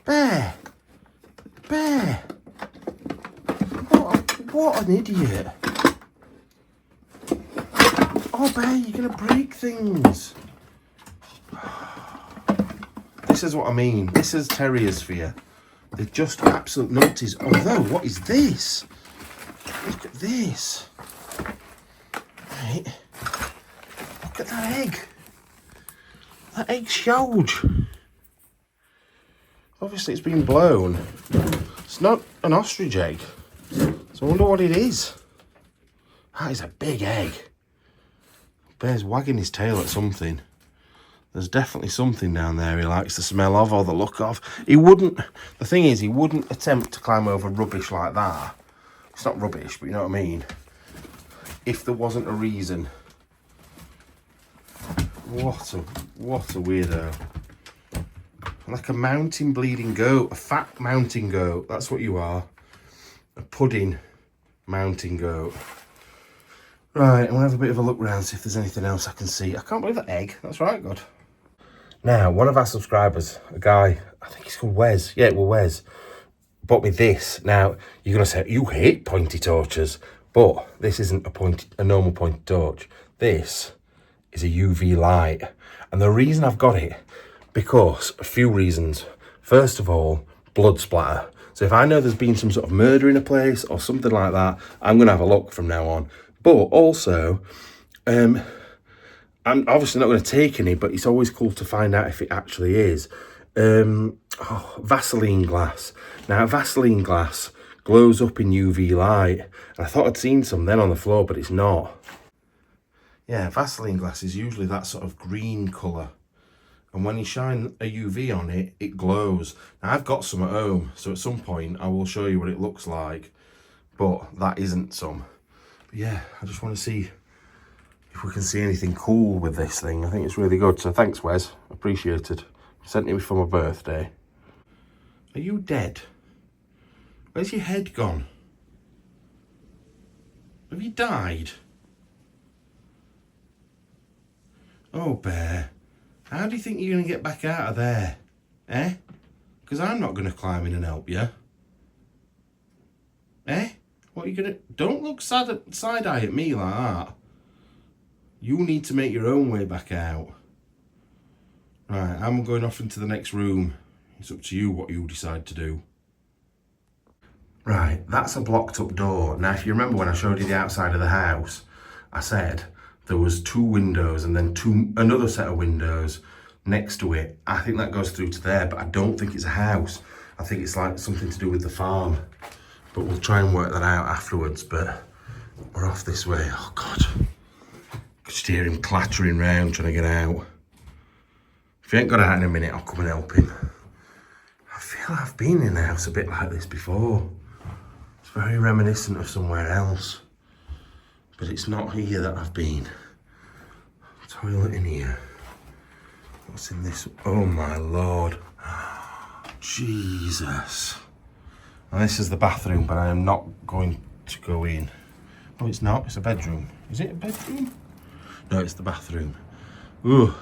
Bear. Bear. What an idiot. Oh, Bear, you're going to break things. This is what I mean. This is terriers for you. They're just absolute nutties. Although, what is this? Look at this. Right. Look at that egg. That egg's huge. Obviously, it's been blown. It's not an ostrich egg. So I wonder what it is. That is a big egg. Bear's wagging his tail at something. There's definitely something down there he likes the smell of or the look of. He wouldn't, the thing is, he wouldn't attempt to climb over rubbish like that. It's not rubbish, but you know what I mean? If there wasn't a reason. What a weirdo. Like a mountain bleeding goat, a fat mountain goat. That's what you are. A pudding mountain goat. Right, I'm going to have a bit of a look around, see if there's anything else I can see. I can't believe that egg. That's right, God. Now, one of our subscribers, a guy, I think he's called Wes. Yeah, well, Wes, bought me this. Now, you're going to say, you hate pointy torches, but this isn't a normal pointy torch. This is a UV light. And the reason I've got it, because a few reasons. First of all, blood splatter. So if I know there's been some sort of murder in a place or something like that, I'm going to have a look from now on. But also, I'm obviously not going to take any, but it's always cool to find out if it actually is. Vaseline glass. Now, Vaseline glass glows up in UV light. And I thought I'd seen some then on the floor, but it's not. Yeah, Vaseline glass is usually that sort of green colour. And when you shine a UV on it, it glows. Now, I've got some at home, so at some point I will show you what it looks like. But that isn't some. But yeah, I just want to see if we can see anything cool with this thing. I think it's really good. So thanks, Wes. Appreciated. Sent it me for my birthday. Are you dead? Where's your head gone? Have you died? Oh, Bear. How do you think you're going to get back out of there? Eh? Because I'm not going to climb in and help you. Eh? What are you going to... Don't look side-eye at me like that. You need to make your own way back out. Right, I'm going off into the next room. It's up to you what you decide to do. Right, that's a blocked up door. Now, if you remember when I showed you the outside of the house, I said there was 2 windows and then another set of windows next to it. I think that goes through to there, but I don't think it's a house. I think it's like something to do with the farm. But we'll try and work that out afterwards, but we're off this way. Oh, God. Just hear him clattering round trying to get out. If he ain't got out in a minute, I'll come and help him. I feel I've been in a house a bit like this before. It's very reminiscent of somewhere else. But it's not here that I've been. Toilet in here. What's in this? Oh my Lord. Jesus. Now this is the bathroom, but I am not going to go in. Oh, it's not. It's a bedroom. Is it a bedroom? No, it's the bathroom. Ooh,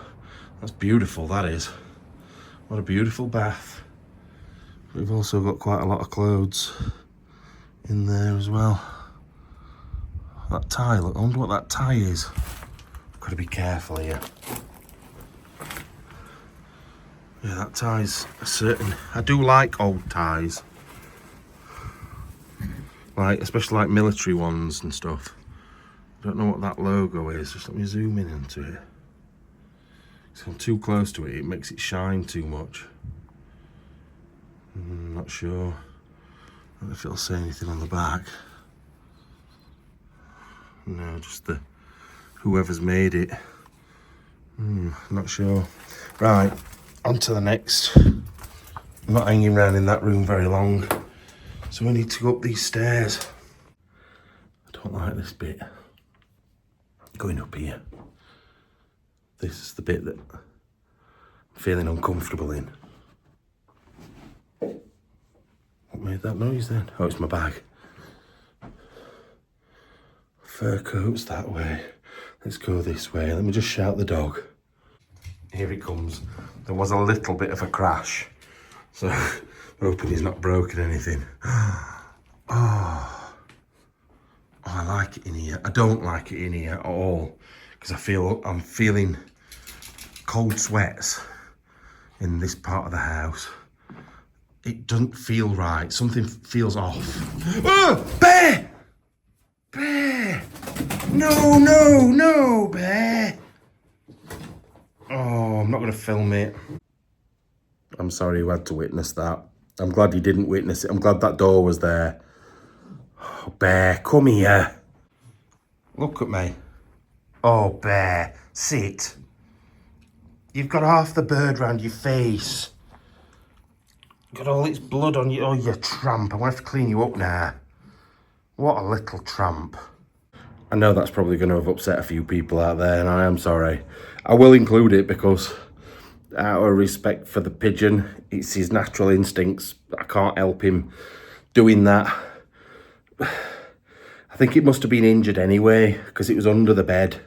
that's beautiful, that is. What a beautiful bath. We've also got quite a lot of clothes in there as well. That tie, look, I wonder what that tie is. I've got to be careful here. Yeah, that tie's a certain... I do like old ties. Like, especially like military ones and stuff. I don't know what that logo is. Just let me zoom in into it. If I'm too close to it, it makes it shine too much. I'm not sure. I don't know if it'll say anything on the back. No, just the whoever's made it. Not sure. Right, on to the next. I'm not hanging around in that room very long, so we need to go up these stairs. I don't like this bit. Going up here. This is the bit that I'm feeling uncomfortable in. What made that noise then? Oh, it's my bag. Fur coats that way. Let's go this way. Let me just shout the dog. Here it comes. There was a little bit of a crash, so I'm hoping he's not broken anything. Oh, Oh, I like it in here. I don't like it in here at all because I'm feeling cold sweats in this part of the house. It doesn't feel right. Something feels off. Oh, bear! Bear! No, no, no, bear! Oh, I'm not going to film it. I'm sorry you had to witness that. I'm glad you didn't witness it. I'm glad that door was there. Oh, bear, come here. Look at me. Oh, bear, sit. You've got half the bird round your face. Got all its blood on you. Oh, you tramp. I'm going to have to clean you up now. What a little tramp. I know that's probably going to have upset a few people out there, and I am sorry. I will include it because out of respect for the pigeon, it's his natural instincts. I can't help him doing that. I think it must have been injured anyway because it was under the bed.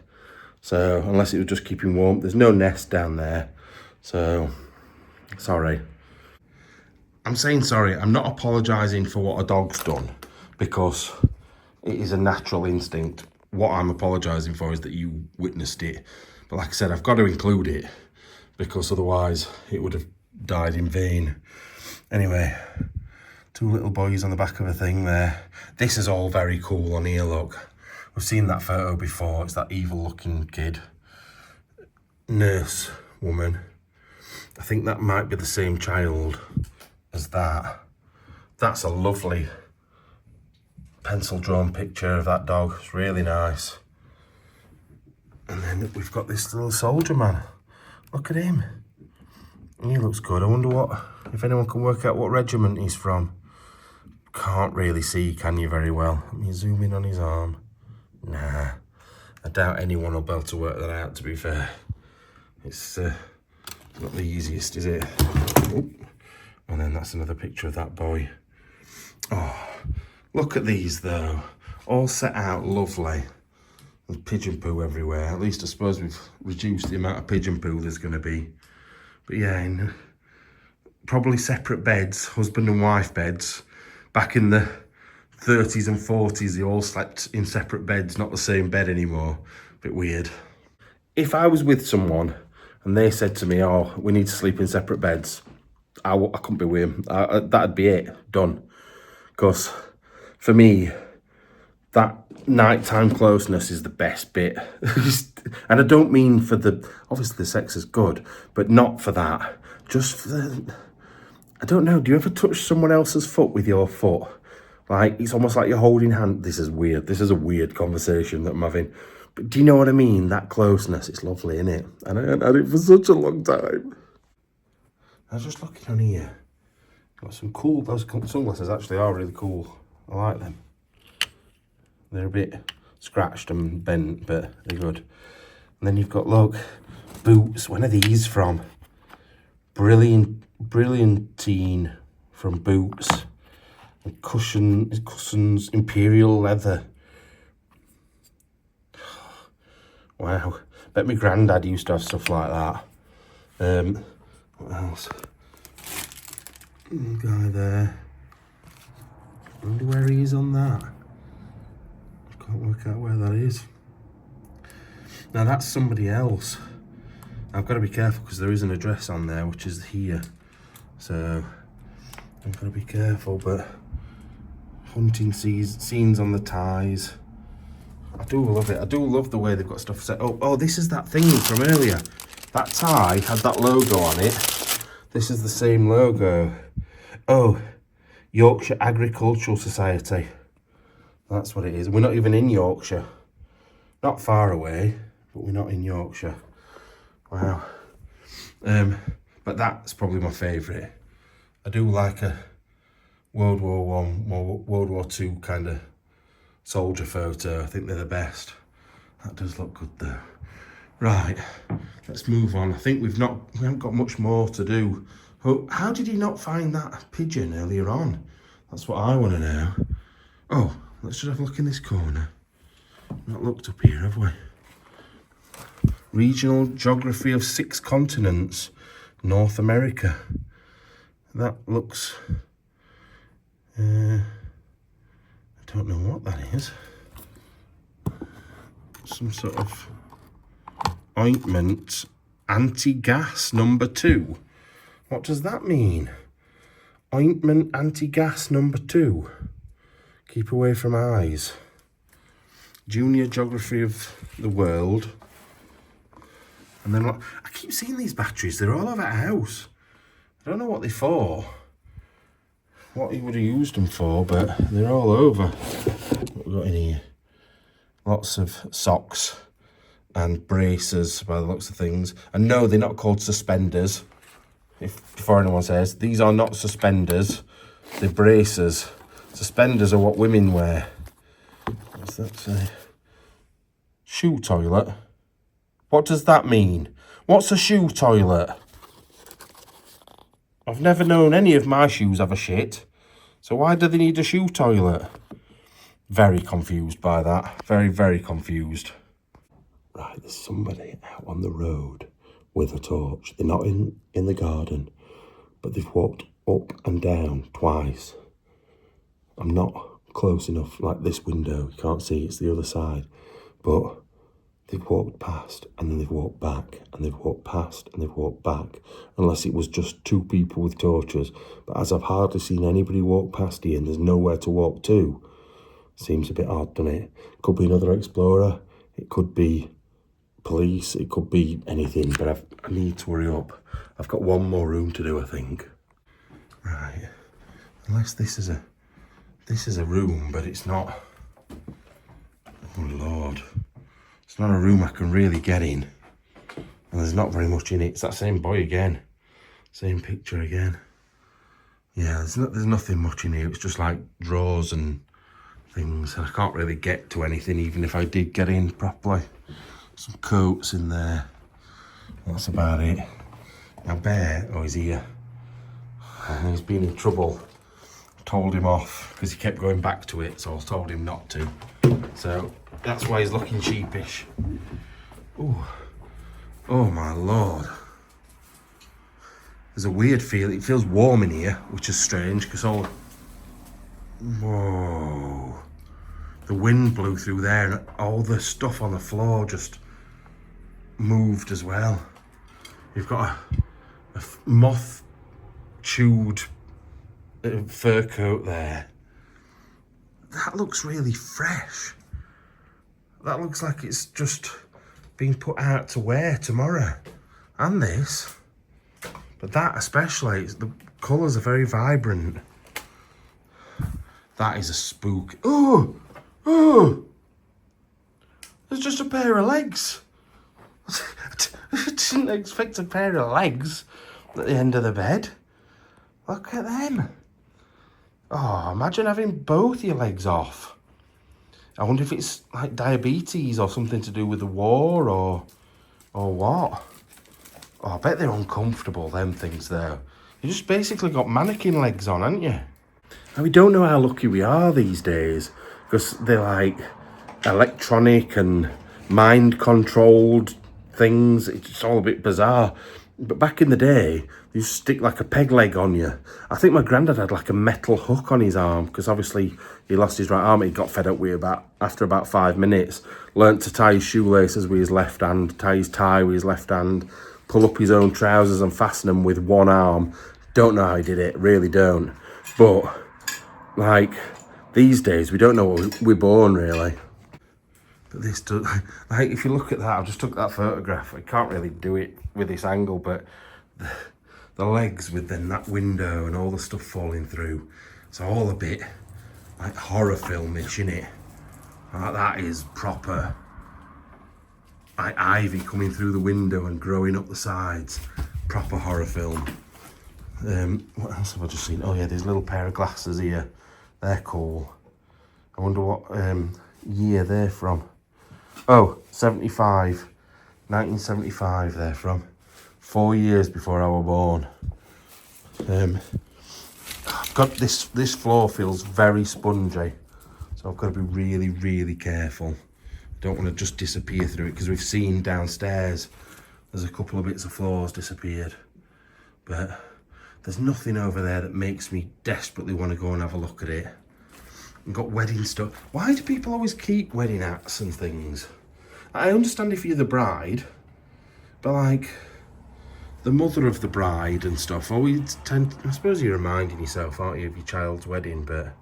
So unless it was just keeping warm, there's no nest down there. So sorry. I'm saying sorry. I'm not apologising for what a dog's done because it is a natural instinct. What I'm apologising for is that you witnessed it. But like I said, I've got to include it because otherwise it would have died in vain. Anyway, two little boys on the back of a thing there. This is all very cool on here, look. We've seen that photo before. It's that evil looking kid. Nurse woman. I think that might be the same child as that. That's a lovely pencil drawn picture of that dog. It's really nice. And then we've got this little soldier man. Look at him. He looks good. I wonder if anyone can work out what regiment he's from. Can't really see, can you, very well? Let me zoom in on his arm. Nah, I doubt anyone will be able to work that out, to be fair. It's not the easiest, is it? Oh. And then that's another picture of that boy. Oh, look at these, though. All set out lovely. There's pigeon poo everywhere. At least I suppose we've reduced the amount of pigeon poo there's going to be. But yeah, in probably separate beds, husband and wife beds. Back in the 30s and 40s, they all slept in separate beds, not the same bed anymore. Bit weird. If I was with someone and they said to me, oh, we need to sleep in separate beds, I couldn't be with them. That'd be it, done. Because for me, that nighttime closeness is the best bit. And I don't mean for obviously the sex is good, but not for that. Just for I don't know, do you ever touch someone else's foot with your foot? Like, it's almost like you're holding hand. This is weird. This is a weird conversation that I'm having. But do you know what I mean? That closeness. It's lovely, isn't it? And I haven't had it for such a long time. I was just looking on here. Got some cool, those sunglasses actually are really cool. I like them. They're a bit scratched and bent, but they're good. And then you've got, look, boots. When are these from? Brilliantine from Boots. And cushions, imperial leather. Wow. Bet my granddad used to have stuff like that. What else? Guy there. I wonder where he is on that. I can't work out where that is. Now that's somebody else. I've got to be careful because there is an address on there, which is here. So I've got to be careful, but hunting scenes on the ties. I do love it. I do love the way they've got stuff set up. Oh, this is that thing from earlier. That tie had that logo on it. This is the same logo. Oh, Yorkshire Agricultural Society. That's what it is. We're not even in Yorkshire. Not far away, but we're not in Yorkshire. Wow. But that's probably my favourite. I do like a World War I, World War II kind of soldier photo. I think they're the best. That does look good though. Right, let's move on. I think we haven't got much more to do. Oh, how did he not find that pigeon earlier on? That's what I want to know. Oh, let's just have a look in this corner. Not looked up here, have we? Regional geography of 6 continents. North America. That looks... I don't know what that is. some sort of ointment, anti-gas number 2. What does that mean? Ointment anti-gas number 2. Keep away from eyes. Junior geography of the world. And then I keep seeing these batteries. They're all over the house. I don't know what they're for. What he would have used them for, but they're all over. What we got in here? Lots of socks and braces by the looks of things. And no, they're not called suspenders. Before anyone says, these are not suspenders. They're braces. Suspenders are what women wear. What's that say? Shoe toilet. What does that mean? What's a shoe toilet? I've never known any of my shoes have a shit. So why do they need a shoe toilet? Very confused by that. Very, very confused. Right, there's somebody out on the road with a torch. They're not in the garden, but they've walked up and down twice. I'm not close enough, like this window. You can't see, it's the other side. But they've walked past, and then they've walked back, and they've walked past, and they've walked back. Unless it was just 2 people with torches. But as I've hardly seen anybody walk past here, and there's nowhere to walk to, seems a bit odd, doesn't it? Could be another explorer. It could be police. It could be anything. But I need to hurry up. I've got one more room to do, I think. Right. Unless this is a room, but it's not. Oh Lord. It's not a room I can really get in. And there's not very much in it. It's that same boy again. Same picture again. Yeah, there's nothing much in here. It's just like drawers and things. And I can't really get to anything, even if I did get in properly. Some coats in there. That's about it. Now Bear, oh, he's here. And he's been in trouble. I told him off because he kept going back to it, so I told him not to. So that's why he's looking sheepish. Ooh. Oh my Lord. There's a weird feel. It feels warm in here, which is strange because all... Whoa. The wind blew through there and all the stuff on the floor just moved as well. You've got a moth-chewed fur coat there. That looks really fresh. That looks like it's just being put out to wear tomorrow. And this. But that especially, the colours are very vibrant. That is a spook. Oh! Oh! There's just a pair of legs. I didn't expect a pair of legs at the end of the bed. Look at them. Oh, imagine having both your legs off. I wonder if it's like diabetes or something to do with the war or what. Oh, I bet they're uncomfortable, them things though. You just basically got mannequin legs on, haven't you? And we don't know how lucky we are these days because they're like electronic and mind-controlled things. It's all a bit bizarre. But back in the day, they used to stick like a peg leg on you. I think my granddad had like a metal hook on his arm because obviously he lost his right arm. He got fed up with it after about 5 minutes. Learnt to tie his shoelaces with his left hand, tie his tie with his left hand, pull up his own trousers and fasten them with one arm. Don't know how he did it, really don't. But like these days, we don't know what we're born really. But this does, like if you look at that, I just took that photograph. I can't really do it with this angle, but the legs with then that window and all the stuff falling through, it's all a bit like horror filmish, innit? Like that is proper, like ivy coming through the window and growing up the sides. Proper horror film. What else have I just seen? Oh yeah, there's a little pair of glasses here. They're cool. I wonder what year they're from. Oh, 75. 1975 they're from. 4 years before I was born. I've got this floor feels very spongy. So I've got to be really, really careful. Don't want to just disappear through it because we've seen downstairs there's a couple of bits of floors disappeared. But there's nothing over there that makes me desperately want to go and have a look at it. We've got wedding stuff. Why do people always keep wedding hats and things? I understand if you're the bride, but like the mother of the bride and stuff, always tend, I suppose you're reminding yourself, aren't you, of your child's wedding, but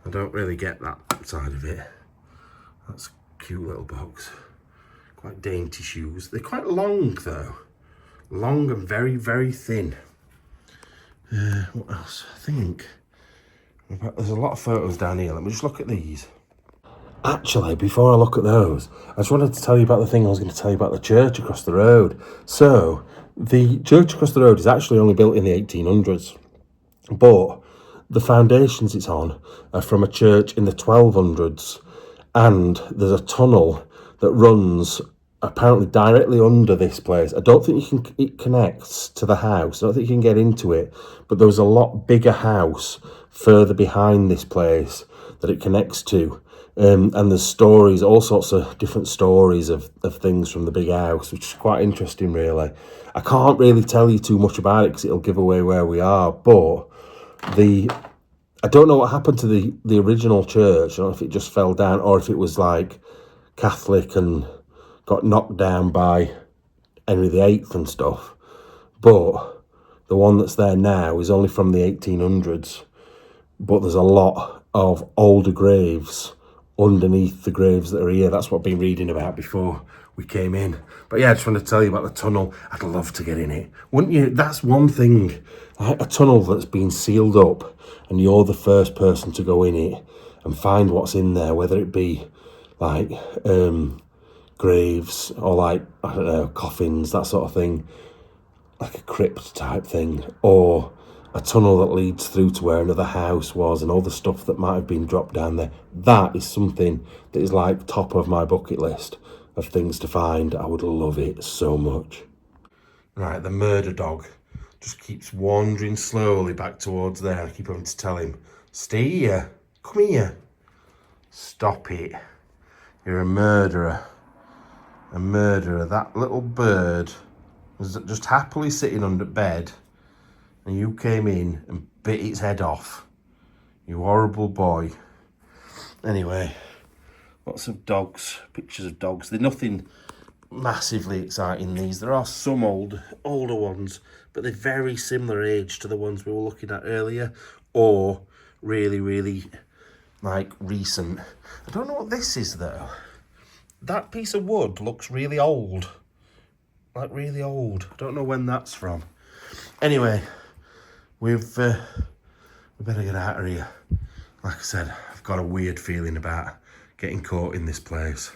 I don't really get that side of it. That's a cute little box. Quite dainty shoes. They're quite long though. Long and very, very thin. What else? I think there's a lot of photos down here. Let me just look at these. Actually, before I look at those, I just wanted to tell you about the thing I was going to tell you about the church across the road. So, the church across the road is actually only built in the 1800s, but the foundations it's on are from a church in the 1200s, and there's a tunnel that runs apparently directly under this place. I don't think it connects to the house. I don't think you can get into it, but there was a lot bigger house further behind this place that it connects to. And there's stories, all sorts of different stories of things from the big house, which is quite interesting, really. I can't really tell you too much about it because it'll give away where we are, but I don't know what happened to the original church. I don't know if it just fell down or if it was like Catholic and got knocked down by Henry VIII and stuff. But the one that's there now is only from the 1800s. But there's a lot of older graves underneath the graves that are here. That's what I've been reading about before we came in. But yeah, I just want to tell you about the tunnel. I'd love to get in it. Wouldn't you? That's one thing. Like a tunnel that's been sealed up and you're the first person to go in it and find what's in there, whether it be like graves or like, I don't know, coffins, that sort of thing, like a crypt type thing, or a tunnel that leads through to where another house was and all the stuff that might have been dropped down there. That is something that is like top of my bucket list of things to find. I would love it so much. Right, the murder dog just keeps wandering slowly back towards there. I keep having to tell him, stay here, come here. Stop it. You're a murderer. A murderer. That little bird was just happily sitting under bed and you came in and bit its head off. You horrible boy. Anyway, lots of dogs, pictures of dogs. They're nothing massively exciting, these. There are some older ones, but they're very similar age to the ones we were looking at earlier, or really, really, like, recent. I don't know what this is, though. That piece of wood looks really old. Like, really old. I don't know when that's from. Anyway, we better get out of here. Like I said, I've got a weird feeling about getting caught in this place.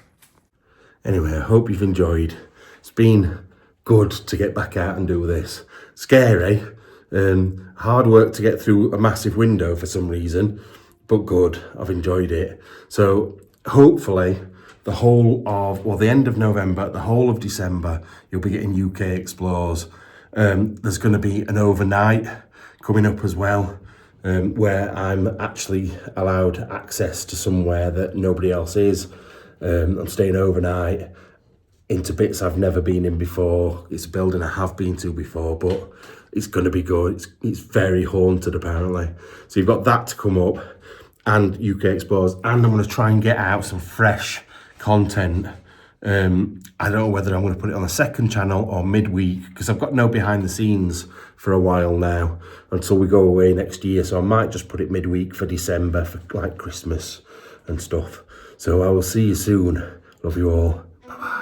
Anyway, I hope you've enjoyed. It's been good to get back out and do this. Scary, hard work to get through a massive window for some reason, but good. I've enjoyed it. So hopefully the end of November, the whole of December, you'll be getting UK Explores. There's going to be an overnight coming up as well, where I'm actually allowed access to somewhere that nobody else is. I'm staying overnight into bits I've never been in before. It's a building I have been to before, but it's going to be good. It's very haunted, apparently. So you've got that to come up, and UK Explorers, and I'm going to try and get out some fresh content. I don't know whether I'm going to put it on the second channel or midweek, because I've got no behind the scenes for a while now until we go away next year. So I might just put it midweek for December, for like Christmas and stuff. So I will see you soon. Love you all. Bye-bye.